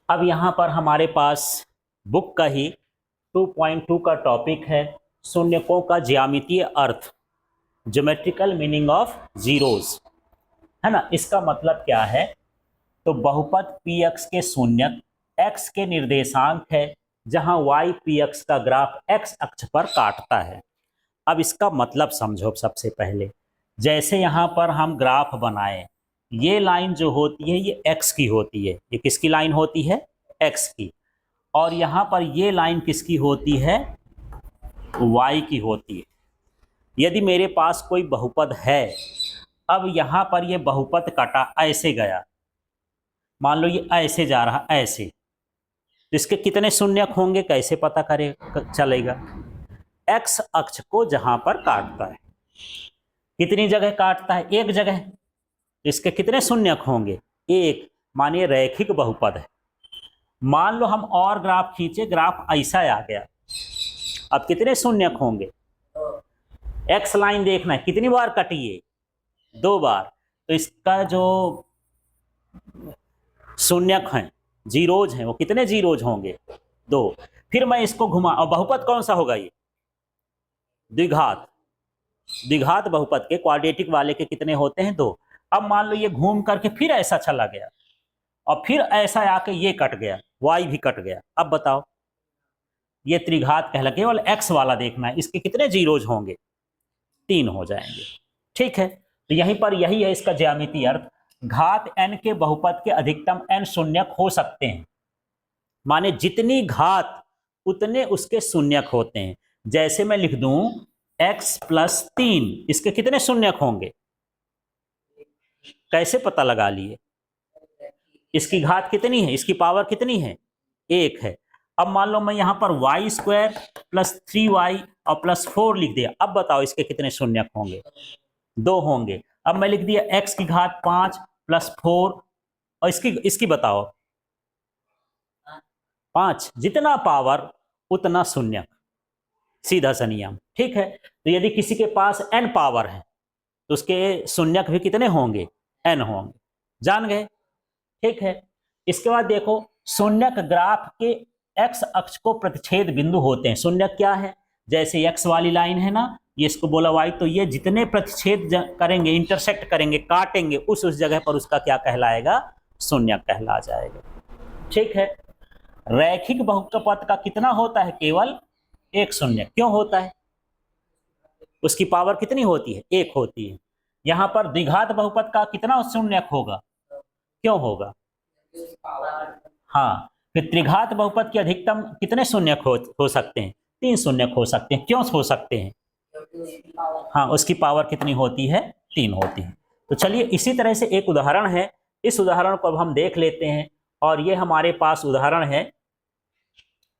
अब यहाँ पर हमारे पास बुक का ही 2.2 का टॉपिक है शून्यकों का ज्यामितीय अर्थ, ज्योमेट्रिकल मीनिंग ऑफ जीरोस, है ना। इसका मतलब क्या है? तो बहुपद पी एक्स के शून्यक एक्स के निर्देशांक है जहां वाई पी एक्स का ग्राफ एक्स अक्ष पर काटता है। अब इसका मतलब समझो। सबसे पहले जैसे यहाँ पर हम ग्राफ बनाए, ये लाइन जो होती है ये एक्स की होती है। ये किसकी लाइन होती है? एक्स की। और यहाँ पर ये लाइन किसकी होती है? वाई की होती है। यदि मेरे पास कोई बहुपद है, अब यहाँ पर ये बहुपद कटा ऐसे गया, मान लो ये ऐसे जा रहा ऐसे, तो इसके कितने शून्यक होंगे कैसे पता करे चलेगा? एक्स अक्ष को जहां पर काटता है, कितनी जगह काटता है? एक जगह। तो इसके कितने शून्यक होंगे? एक। मानिए रैखिक बहुपद है। मान लो हम और ग्राफ खींचे, ग्राफ ऐसा आ गया, अब कितने शून्यक होंगे? एक्स लाइन देखना है कितनी बार कटी है? दो बार। तो इसका जो शून्यक है, जीरोज हैं, वो कितने जीरोज होंगे? दो। फिर मैं इसको घुमा, और बहुपद कौन सा होगा? ये द्विघात। द्विघात बहुपद के क्वाड्रेटिक वाले के कितने होते हैं? दो। अब मान लो ये घूम करके फिर ऐसा चला गया, और फिर ऐसा आके ये कट गया, वाई भी कट गया। अब बताओ, ये त्रिघात कहला। केवल एक्स वाला देखना है, इसके कितने जीरोज होंगे? तीन हो जाएंगे। ठीक है, तो यहीं पर यही है इसका ज्यामितीय अर्थ। घात n के बहुपद के अधिकतम n शून्यक हो सकते हैं, माने जितनी घात उतने उसके शून्यक होते हैं। जैसे मैं लिख दूं x प्लस 3, इसके कितने शून्यक होंगे? कैसे पता लगा लिए? इसकी घात कितनी है? इसकी पावर कितनी है? एक है। अब मान लो मैं यहां पर वाई स्क्वायर प्लस 3y और प्लस 4 लिख दिया। अब बताओ इसके कितने शून्यक होंगे? दो होंगे। अब मैं लिख दिया x की घात 5 प्लस 4, और इसकी इसकी बताओ 5। जितना पावर उतना शून्यक, सीधा सा नियम। ठीक है, तो यदि किसी के पास n पावर है तो उसके शून्यक भी कितने होंगे? n होंगे। जान गए? ठीक है, इसके बाद देखो, शून्यक ग्राफ के x अक्ष को प्रतिच्छेद बिंदु होते हैं। शून्यक क्या है? जैसे x वाली लाइन है ना, ये इसको बोला y, तो ये जितने प्रतिच्छेद करेंगे, इंटरसेक्ट करेंगे, काटेंगे, उस जगह पर उसका क्या कहलाएगा? शून्यक कहला जाएगा। ठीक है, रैखिक बहुपद का कितना होता है? केवल एक शून्यक। क्यों होता है? उसकी पावर कितनी होती है? एक होती है। यहां पर द्विघात बहुपद का कितना शून्यक होगा? क्यों होगा? हाँ, फिर त्रिघात बहुपद के अधिकतम कितने शून्यक हो सकते हैं? तीन शून्यक हो सकते हैं। क्यों हो सकते हैं? हाँ, उसकी पावर कितनी होती है? तीन होती है। तो चलिए इसी तरह से एक उदाहरण है, इस उदाहरण को अब हम देख लेते हैं। और ये हमारे पास उदाहरण है,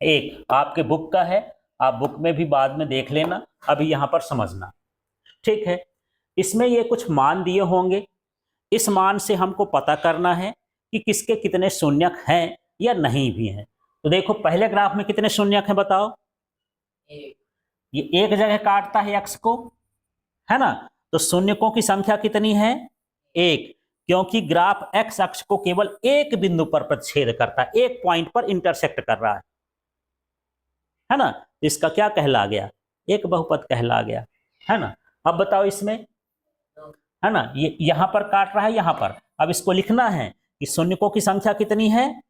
एक आपके बुक का है, आप बुक में भी बाद में देख लेना, अभी यहाँ पर समझना। ठीक है, इसमें ये कुछ मान दिए होंगे, इस मान से हमको पता करना है कि किसके कितने शून्यक हैं या नहीं भी हैं। तो देखो पहले ग्राफ में कितने शून्यक हैं बताओ? ये एक जगह काटता है एक्स को, है ना, तो शून्यकों की संख्या कितनी है? एक। क्योंकि ग्राफ एक्स अक्ष को केवल एक बिंदु पर प्रतिच्छेद करता है, एक पॉइंट पर इंटरसेक्ट कर रहा है ना, तो इसका क्या कहला गया? एक बहुपद कहला गया, है ना। अब बताओ इसमें, है ना, ये यहां पर काट रहा है, यहां पर। अब इसको लिखना है कि शून्यकों की संख्या कितनी है?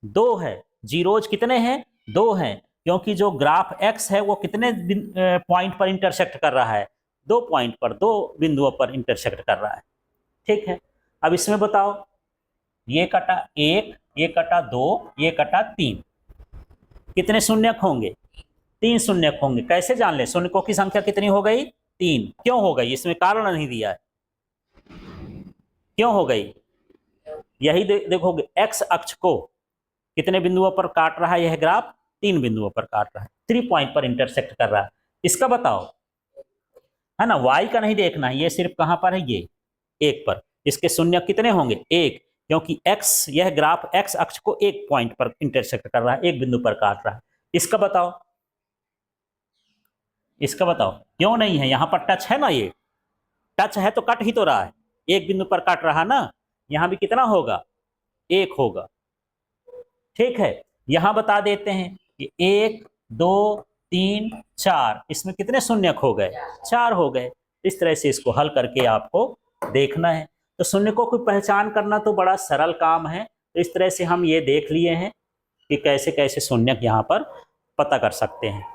दो है। जीरोज कितने हैं? दो हैं। क्योंकि जो ग्राफ एक्स है वो कितने पॉइंट पर इंटरसेक्ट कर रहा है? दो पॉइंट पर, दो बिंदुओं पर इंटरसेक्ट कर रहा है। ठीक है, अब इसमें बताओ, ये कटा एक, ये कटा दो, ये कटा तीन, कितने शून्यक होंगे? तीन शून्यक होंगे। कैसे जान ले? शून्यकों की संख्या कितनी हो गई? तीन। क्यों हो गई? इसमें कारण नहीं दिया है, क्यों हो गई? यही देखोगे, एक्स अक्ष को कितने बिंदुओं पर काट रहा है यह ग्राफ? तीन बिंदुओं पर काट रहा है, 3 पॉइंट पर इंटरसेक्ट कर रहा है। इसका बताओ, है ना, वाई का नहीं देखना है, ये सिर्फ कहां पर है? ये एक पर। इसके शून्य कितने होंगे? एक। क्योंकि एक्स, यह ग्राफ एक्स अक्ष को एक पॉइंट पर इंटरसेक्ट कर रहा है, एक बिंदु पर काट रहा है। इसका बताओ, इसका बताओ क्यों नहीं है? यहां पर टच है ना, ये टच है तो कट ही तो रहा है, एक बिंदु पर काट रहा ना। यहां भी कितना होगा? एक होगा। ठीक है, यहां बता देते हैं कि 1 2 3 4, इसमें कितने शून्यक हो गए? 4 हो गए। इस तरह से इसको हल करके आपको देखना है। तो शून्यकों की पहचान करना तो बड़ा सरल काम है। तो इस तरह से हम ये देख लिए हैं कि कैसे कैसे शून्यक यहाँ पर पता कर सकते हैं।